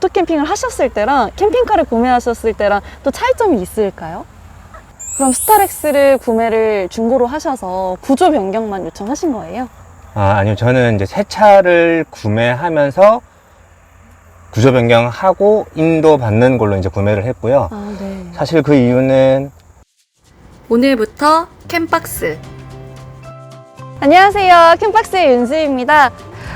오토 캠핑을 하셨을 때랑 캠핑카를 구매하셨을 때랑 또 차이점이 있을까요? 그럼 스타렉스를 구매를 중고로 하셔서 구조 변경만 요청하신 거예요? 아니요. 저는 이제 새 차를 구매하면서 구조 변경하고 인도 받는 걸로 이제 구매를 했고요. 네. 사실 그 이유는 오늘부터 캠박스. 안녕하세요. 캠박스의 윤수입니다.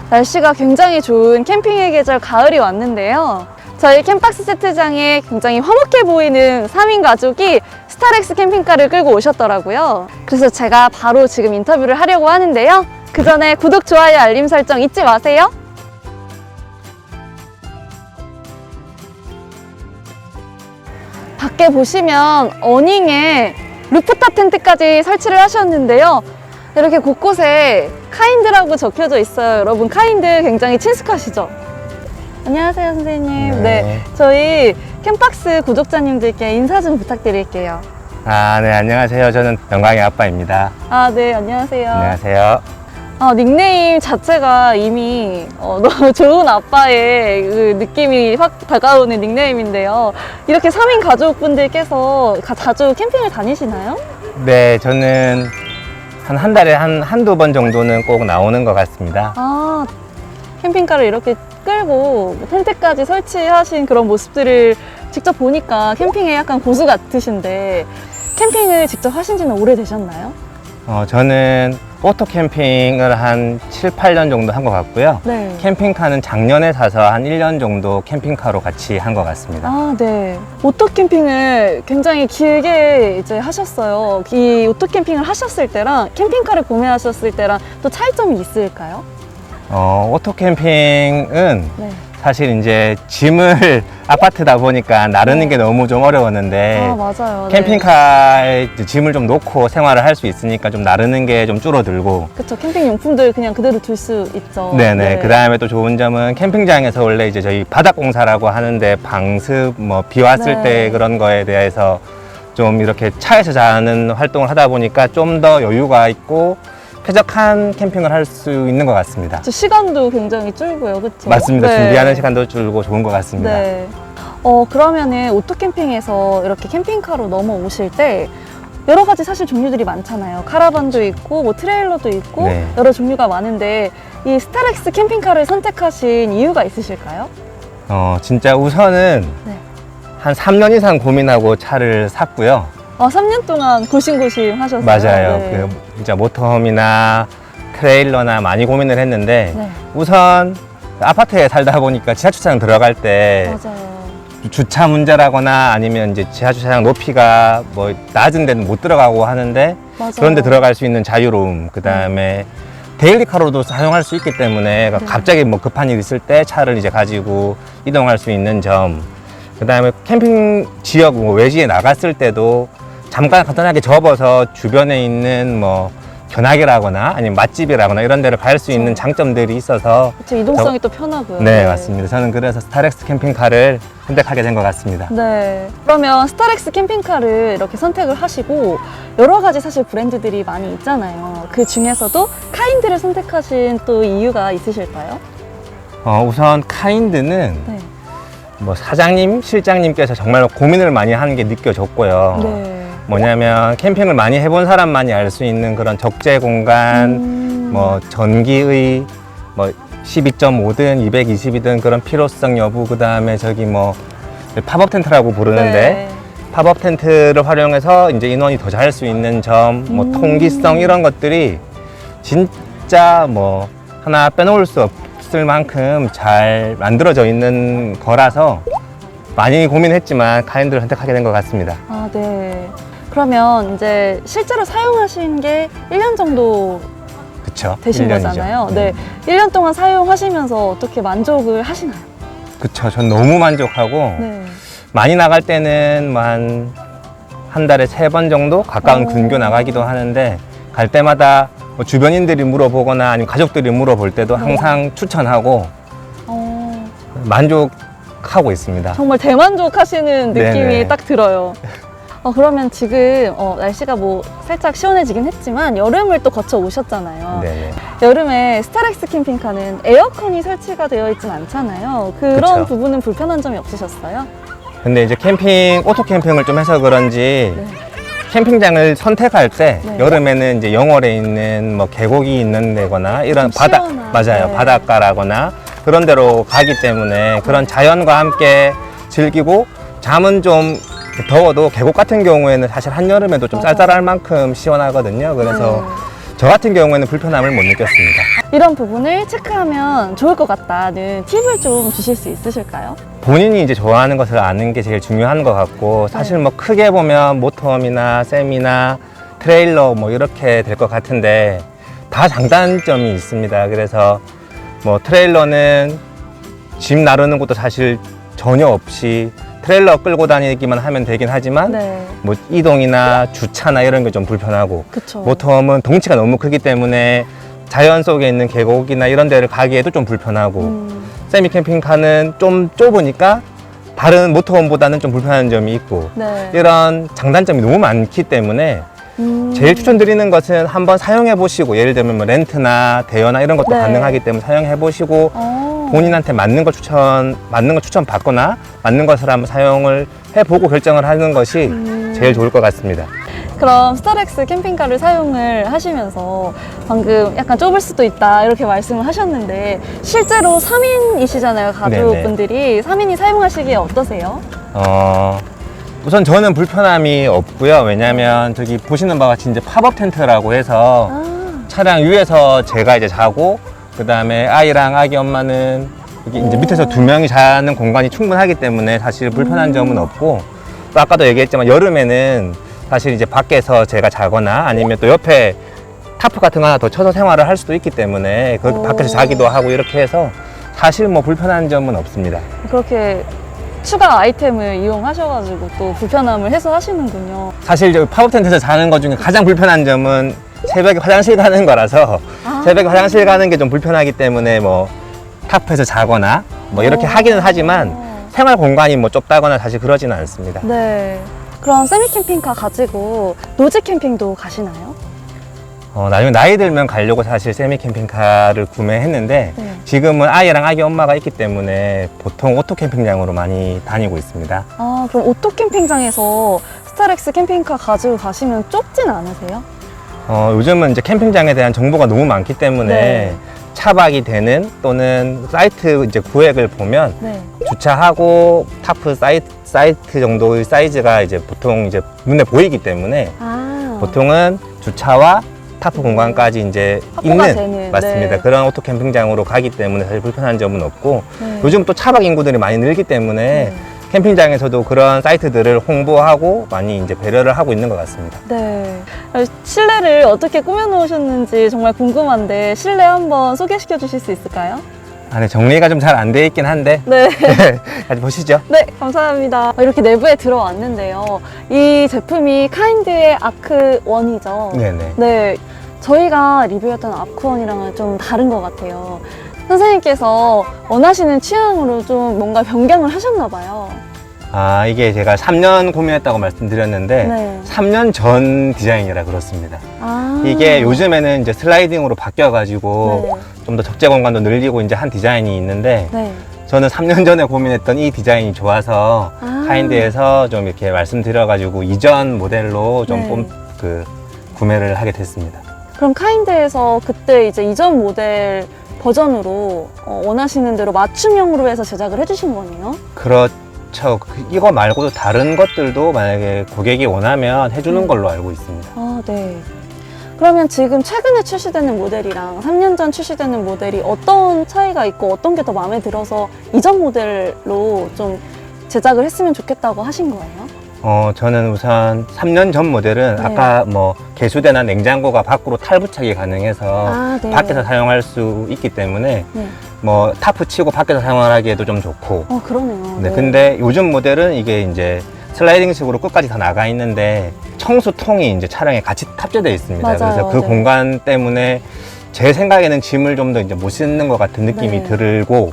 날씨가 굉장히 좋은 캠핑의 계절 가을이 왔는데요. 저희 캠박스 세트장에 굉장히 화목해 보이는 3인 가족이 스타렉스 캠핑카를 끌고 오셨더라고요. 그래서 제가 바로 지금 인터뷰를 하려고 하는데요. 그 전에 구독, 좋아요, 알림 설정 잊지 마세요. 밖에 보시면 어닝에 루프탑 텐트까지 설치를 하셨는데요. 이렇게 곳곳에 카인드라고 적혀져 있어요. 여러분, 카인드 굉장히 친숙하시죠? 안녕하세요, 선생님. 네, 저희 캠박스 구독자님들께 인사 좀 부탁드릴게요. 네, 안녕하세요. 저는 영광의 아빠입니다. 네, 안녕하세요. 안녕하세요. 닉네임 자체가 이미 너무 좋은 아빠의 그 느낌이 확 다가오는 닉네임인데요. 이렇게 3인 가족분들께서 자주 캠핑을 다니시나요? 네, 저는 한 달에 한두 번 정도는 꼭 나오는 것 같습니다. 캠핑카를 이렇게 끌고 텐트까지 설치하신 그런 모습들을 직접 보니까 캠핑에 약간 고수 같으신데, 캠핑을 직접 하신 지는 오래되셨나요? 저는 오토 캠핑을 한 7, 8년 정도 한 것 같고요. 네. 캠핑카는 작년에 사서 한 1년 정도 캠핑카로 같이 한 것 같습니다. 네. 오토 캠핑을 굉장히 길게 이제 하셨어요. 이 오토 캠핑을 하셨을 때랑 캠핑카를 구매하셨을 때랑 또 차이점이 있을까요? 오토 캠핑은 네. 사실 이제 짐을 아파트다 보니까 나르는 게 너무 좀 어려웠는데 맞아요. 캠핑카에 짐을 좀 놓고 생활을 할 수 있으니까 좀 나르는 게 좀 줄어들고. 그쵸. 캠핑 용품들 그냥 그대로 둘 수 있죠. 네네. 네. 그 다음에 또 좋은 점은 캠핑장에서 원래 이제 저희 바닥공사라고 하는데 방습, 비 왔을 네. 때 그런 거에 대해서 좀 이렇게 차에서 자는 활동을 하다 보니까 좀 더 여유가 있고 쾌적한 캠핑을 할 수 있는 것 같습니다. 시간도 굉장히 줄고요. 그쵸? 맞습니다. 네. 준비하는 시간도 줄고 좋은 것 같습니다. 네. 그러면은 오토 캠핑에서 이렇게 캠핑카로 넘어오실 때 여러 가지 사실 종류들이 많잖아요. 카라반도 있고 뭐 트레일러도 있고 네. 여러 종류가 많은데 이 스타렉스 캠핑카를 선택하신 이유가 있으실까요? 진짜 우선은 네. 한 3년 이상 고민하고 차를 샀고요. 3년 동안 고심고심 하셨어요? 맞아요. 네. 진짜 모터홈이나 트레일러나 많이 고민을 했는데 네. 우선 아파트에 살다 보니까 지하주차장 들어갈 때 맞아요. 주차 문제라거나 아니면 이제 지하주차장 높이가 뭐 낮은 데는 못 들어가고 하는데 맞아요. 그런데 들어갈 수 있는 자유로움, 그 다음에 데일리카로도 사용할 수 있기 때문에 네. 갑자기 뭐 급한 일 있을 때 차를 이제 가지고 이동할 수 있는 점, 그 다음에 캠핑 지역 뭐 외지에 나갔을 때도 잠깐 간단하게 접어서 주변에 있는 뭐 견학이라거나 아니면 맛집이라거나 이런 데를 갈 수 있는 장점들이 있어서 그쵸, 이동성이 또 편하고요. 네, 맞습니다. 저는 그래서 스타렉스 캠핑카를 선택하게 된 것 같습니다. 네. 그러면 스타렉스 캠핑카를 이렇게 선택을 하시고 여러 가지 사실 브랜드들이 많이 있잖아요. 그 중에서도 카인드를 선택하신 또 이유가 있으실까요? 우선 카인드는 네. 뭐 사장님, 실장님께서 정말 고민을 많이 하는 게 느껴졌고요. 네. 뭐냐면 캠핑을 많이 해본 사람만이 알 수 있는 그런 적재 공간, 뭐 전기의 뭐 12.5든 220이든 그런 필요성 여부, 그 다음에 저기 뭐 팝업 텐트라고 부르는데 네. 팝업 텐트를 활용해서 이제 인원이 더 잘 수 있는 점, 뭐 통기성 이런 것들이 진짜 뭐 하나 빼놓을 수 없을 만큼 잘 만들어져 있는 거라서 많이 고민했지만 카인드를 선택하게 된 것 같습니다. 네. 그러면 이제 실제로 사용하신 게 1년 정도 그쵸? 되신 1년이죠. 거잖아요. 네. 1년 동안 사용하시면서 어떻게 만족을 하시나요? 그쵸. 전 너무 만족하고 네. 많이 나갈 때는 뭐 한 달에 3번 정도 가까운 오. 근교 나가기도 하는데 갈 때마다 뭐 주변인들이 물어보거나 아니면 가족들이 물어볼 때도 항상 추천하고 어, 만족하고 있습니다. 정말 대만족하시는 느낌이 네네. 딱 들어요. 그러면 지금 날씨가 뭐 살짝 시원해지긴 했지만 여름을 또 거쳐 오셨잖아요. 네네. 여름에 스타렉스 캠핑카는 에어컨이 설치가 되어 있진 않잖아요. 그런 그쵸. 부분은 불편한 점이 없으셨어요? 근데 이제 오토 캠핑을 좀 해서 그런지 네. 캠핑장을 선택할 때 네. 여름에는 이제 영월에 있는 뭐 계곡이 있는 데거나 이런 좀 시원한, 맞아요. 네. 바닷가라거나 그런 데로 가기 때문에 그런 자연과 함께 즐기고 잠은 좀 더워도 계곡 같은 경우에는 사실 한여름에도 좀 맞아요. 쌀쌀할 만큼 시원하거든요. 그래서 네. 저 같은 경우에는 불편함을 못 느꼈습니다. 이런 부분을 체크하면 좋을 것 같다는 팁을 좀 주실 수 있으실까요? 본인이 이제 좋아하는 것을 아는 게 제일 중요한 것 같고 사실 네. 뭐 크게 보면 모터홈이나 셈이나 트레일러 뭐 이렇게 될 것 같은데 다 장단점이 있습니다. 그래서 뭐 트레일러는 짐 나르는 것도 사실 전혀 없이 트레일러 끌고 다니기만 하면 되긴 하지만 네. 뭐 이동이나 주차나 이런 게 좀 불편하고 그쵸. 모터홈은 덩치가 너무 크기 때문에 자연 속에 있는 계곡이나 이런 데를 가기에도 좀 불편하고 세미 캠핑카는 좀 좁으니까 다른 모터홈보다는 좀 불편한 점이 있고 네. 이런 장단점이 너무 많기 때문에 제일 추천드리는 것은 한번 사용해 보시고 예를 들면 뭐 렌트나 대여나 이런 것도 네. 가능하기 때문에 사용해 보시고 본인한테 맞는 거 추천 받거나 맞는 것을 한번 사용을 해보고 결정을 하는 것이 제일 좋을 것 같습니다. 그럼 스타렉스 캠핑카를 사용을 하시면서 방금 약간 좁을 수도 있다 이렇게 말씀을 하셨는데 실제로 3인이시잖아요, 가족분들이. 3인이 사용하시기에 어떠세요? 우선 저는 불편함이 없고요. 왜냐면 저기 보시는 바와 같이 이제 팝업 텐트라고 해서 차량 위에서 제가 이제 자고 그 다음에 아이랑 아기 엄마는 여기 이제 밑에서 2명이 자는 공간이 충분하기 때문에 사실 불편한 점은 없고 또 아까도 얘기했지만 여름에는 사실 이제 밖에서 제가 자거나 아니면 또 옆에 타프 같은 거 하나 더 쳐서 생활을 할 수도 있기 때문에 그 밖에서 자기도 하고 이렇게 해서 사실 뭐 불편한 점은 없습니다. 그렇게 추가 아이템을 이용하셔가지고 또 불편함을 해소하시는군요. 사실 저 팝업 텐트에서 자는 것 중에 가장 불편한 점은 새벽에 화장실 가는 거라서 새벽에 화장실 가는 게 좀 불편하기 때문에 뭐 타프에서 자거나 뭐 이렇게 하기는 하지만 생활 공간이 뭐 좁다거나 사실 그러지는 않습니다. 네. 그럼 세미 캠핑카 가지고 노지 캠핑도 가시나요? 나중에 나이 들면 가려고 사실 세미 캠핑카를 구매했는데 네. 지금은 아이랑 아기 엄마가 있기 때문에 보통 오토 캠핑장으로 많이 다니고 있습니다. 아, 그럼 오토 캠핑장에서 스타렉스 캠핑카 가지고 가시면 좁진 않으세요? 요즘은 이제 캠핑장에 대한 정보가 너무 많기 때문에 네. 차박이 되는 또는 사이트 이제 구획을 보면 네. 주차하고 타프 사이트 정도의 사이즈가 이제 보통 이제 눈에 보이기 때문에 보통은 주차와 타프 공간까지 이제 확보가 있는 되는, 맞습니다. 네. 그런 오토 캠핑장으로 가기 때문에 사실 불편한 점은 없고 네. 요즘 또 차박 인구들이 많이 늘기 때문에 네. 캠핑장에서도 그런 사이트들을 홍보하고 많이 이제 배려를 하고 있는 것 같습니다. 네. 실내를 어떻게 꾸며놓으셨는지 정말 궁금한데 실내 한번 소개시켜 주실 수 있을까요? 안에 정리가 좀 잘 안 돼 있긴 한데 네. 같이 보시죠. 네, 감사합니다. 이렇게 내부에 들어왔는데요. 이 제품이 카인드의 아크1이죠. 네네. 네. 저희가 리뷰했던 아크1이랑은 좀 다른 것 같아요. 선생님께서 원하시는 취향으로 좀 뭔가 변경을 하셨나 봐요. 이게 제가 3년 고민했다고 말씀드렸는데 네. 3년 전 디자인이라 그렇습니다. 아. 이게 요즘에는 이제 슬라이딩으로 바뀌어가지고 네. 좀 더 적재 공간도 늘리고 이제 한 디자인이 있는데 네. 저는 3년 전에 고민했던 이 디자인이 좋아서 카인드에서 좀 이렇게 말씀드려가지고 이전 모델로 좀 네. 구매를 하게 됐습니다. 그럼 카인드에서 그때 이제 이전 모델 버전으로 원하시는 대로 맞춤형으로 해서 제작을 해주신 거네요? 그렇죠. 이거 말고도 다른 것들도 만약에 고객이 원하면 해주는 걸로 알고 있습니다. 아, 네. 그러면 지금 최근에 출시되는 모델이랑 3년 전 출시되는 모델이 어떤 차이가 있고 어떤 게 더 마음에 들어서 이전 모델로 좀 제작을 했으면 좋겠다고 하신 거예요? 저는 우선 3년 전 모델은 네. 아까 뭐 개수대나 냉장고가 밖으로 탈부착이 가능해서 네. 밖에서 사용할 수 있기 때문에 네. 뭐 타프 치고 밖에서 사용하기에도 좀 좋고 그러네요. 네, 근데 요즘 모델은 이게 이제 슬라이딩식으로 끝까지 다 나가 있는데 청수통이 이제 차량에 같이 탑재되어 있습니다. 맞아요. 그래서 그 네. 공간 때문에 제 생각에는 짐을 좀 더 이제 못 싣는 것 같은 느낌이 네. 들고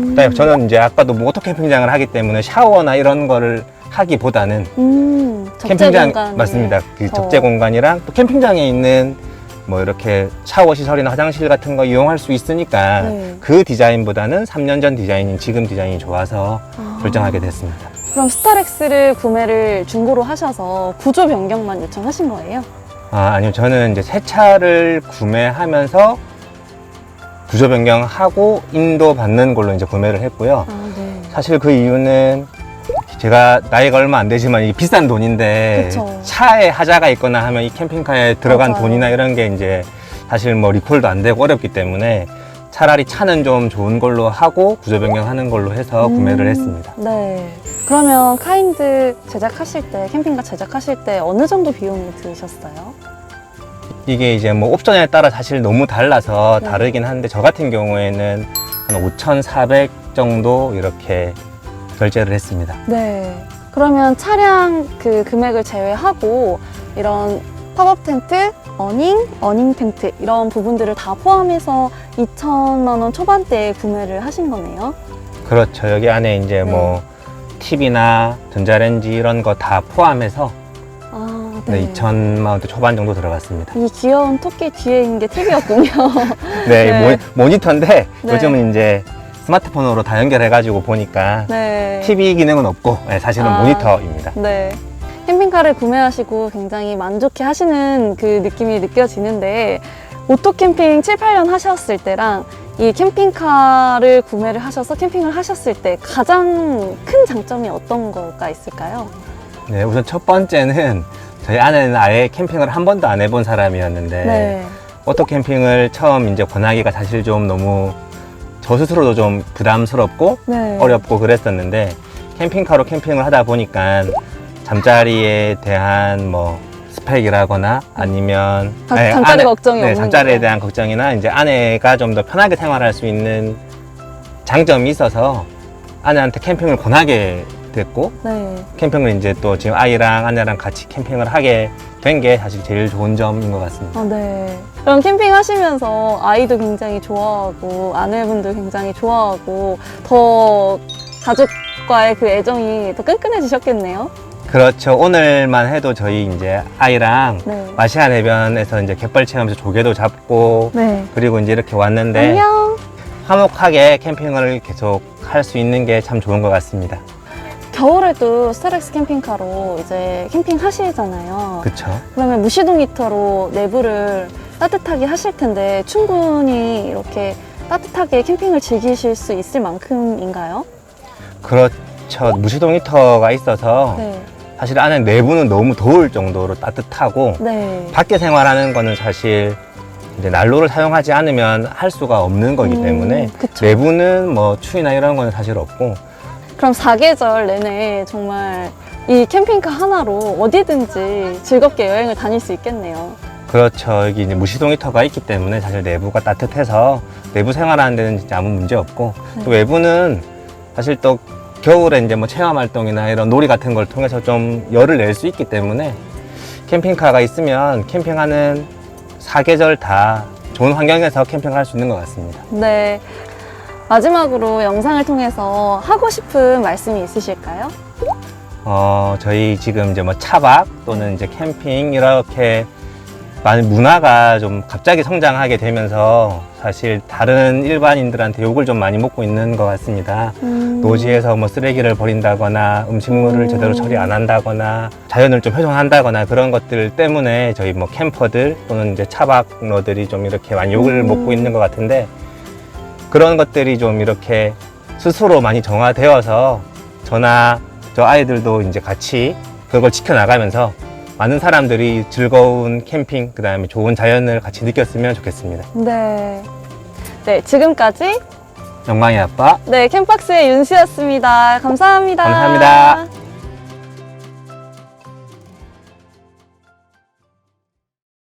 그다음에 저는 이제 아까도 뭐 오토 캠핑장을 하기 때문에 샤워나 이런 거를 하기보다는 적재 캠핑장 공간에 맞습니다. 그 더. 적재 공간이랑 또 캠핑장에 있는 뭐 이렇게 샤워 시설이나 화장실 같은 거 이용할 수 있으니까 네. 그 디자인보다는 3년 전 디자인인 지금 디자인이 좋아서 결정하게 됐습니다. 그럼 스타렉스를 구매를 중고로 하셔서 구조 변경만 요청하신 거예요? 아니요. 저는 이제 새 차를 구매하면서 구조 변경하고 인도 받는 걸로 이제 구매를 했고요. 네. 사실 그 이유는 제가 나이가 얼마 안 되지만 이게 비싼 돈인데 그쵸. 차에 하자가 있거나 하면 이 캠핑카에 들어간 맞아요. 돈이나 이런 게 이제 사실 뭐 리콜도 안 되고 어렵기 때문에 차라리 차는 좀 좋은 걸로 하고 구조 변경하는 걸로 해서 구매를 했습니다. 네. 그러면 카인드 제작하실 때, 캠핑카 제작하실 때 어느 정도 비용이 드셨어요? 이게 이제 뭐 옵션에 따라 사실 너무 달라서 네. 다르긴 한데 저 같은 경우에는 한 5,400 정도 이렇게 결제를 했습니다. 네. 그러면 차량 그 금액을 제외하고 이런 팝업 텐트, 어닝 텐트 이런 부분들을 다 포함해서 2천만 원 초반대에 구매를 하신 거네요. 그렇죠. 여기 안에 이제 뭐 TV나 전자레인지 이런 거 다 포함해서 네, 2천만 원대 초반 정도 들어갔습니다. 이 귀여운 토끼 뒤에 있는 게 TV였군요. 네, 네. 모니터인데 네. 요즘은 이제 스마트폰으로 다 연결해가지고 보니까 네. TV 기능은 없고 네, 사실은 모니터입니다. 네. 캠핑카를 구매하시고 굉장히 만족해 하시는 그 느낌이 느껴지는데 오토 캠핑 7, 8년 하셨을 때랑 이 캠핑카를 구매를 하셔서 캠핑을 하셨을 때 가장 큰 장점이 어떤 거가 있을까요? 네, 우선 첫 번째는 저희 아내는 아예 캠핑을 한 번도 안 해본 사람이었는데 네. 오토 캠핑을 처음 이제 권하기가 사실 좀 너무 저 스스로도 좀 부담스럽고 네. 어렵고 그랬었는데 캠핑카로 캠핑을 하다 보니까 잠자리에 대한 뭐 스펙이라거나 아니면 잠자리 걱정이 없는 잠자리에 거죠. 대한 걱정이나 이제 아내가 좀 더 편하게 생활할 수 있는 장점이 있어서 아내한테 캠핑을 권하게 됐고 네. 캠핑을 이제 또 지금 아이랑 아내랑 같이 캠핑을 하게 된 게 사실 제일 좋은 점인 것 같습니다. 네. 그럼 캠핑 하시면서 아이도 굉장히 좋아하고 아내분도 굉장히 좋아하고 더 가족과의 그 애정이 더 끈끈해지셨겠네요. 그렇죠. 오늘만 해도 저희 이제 아이랑 네. 마시안 해변에서 이제 갯벌 체험에서 조개도 잡고 네. 그리고 이제 이렇게 왔는데 안녕. 화목하게 캠핑을 계속 할 수 있는 게 참 좋은 것 같습니다. 겨울에도 스타렉스 캠핑카로 이제 캠핑 하시잖아요. 그렇죠. 그러면 무시동 히터로 내부를 따뜻하게 하실 텐데 충분히 이렇게 따뜻하게 캠핑을 즐기실 수 있을 만큼인가요? 그렇죠. 무시동 히터가 있어서 네. 사실 안에 내부는 너무 더울 정도로 따뜻하고 네. 밖에 생활하는 거는 사실 이제 난로를 사용하지 않으면 할 수가 없는 거기 때문에 그쵸. 내부는 뭐 추위나 이런 거는 사실 없고 그럼 4계절 내내 정말 이 캠핑카 하나로 어디든지 즐겁게 여행을 다닐 수 있겠네요. 그렇죠. 여기 이제 무시동 히터가 있기 때문에 사실 내부가 따뜻해서 내부 생활하는 데는 진짜 아무 문제 없고 또 외부는 사실 또 겨울에 이제 뭐 체험 활동이나 이런 놀이 같은 걸 통해서 좀 열을 낼 수 있기 때문에 캠핑카가 있으면 캠핑하는 4계절 다 좋은 환경에서 캠핑을 할 수 있는 것 같습니다. 네. 마지막으로 영상을 통해서 하고 싶은 말씀이 있으실까요? 저희 지금 이제 뭐 차박 또는 이제 캠핑 이렇게 많은 문화가 좀 갑자기 성장하게 되면서 사실 다른 일반인들한테 욕을 좀 많이 먹고 있는 것 같습니다. 노지에서 뭐 쓰레기를 버린다거나 음식물을 제대로 처리 안 한다거나 자연을 좀 훼손한다거나 그런 것들 때문에 저희 뭐 캠퍼들 또는 이제 차박러들이 좀 이렇게 많이 욕을 먹고 있는 것 같은데 그런 것들이 좀 이렇게 스스로 많이 정화되어서 저나 저 아이들도 이제 같이 그걸 지켜나가면서 많은 사람들이 즐거운 캠핑, 그 다음에 좋은 자연을 같이 느꼈으면 좋겠습니다. 네. 네, 지금까지 영광의 아빠. 네, 캠박스의 윤수였습니다. 감사합니다. 감사합니다.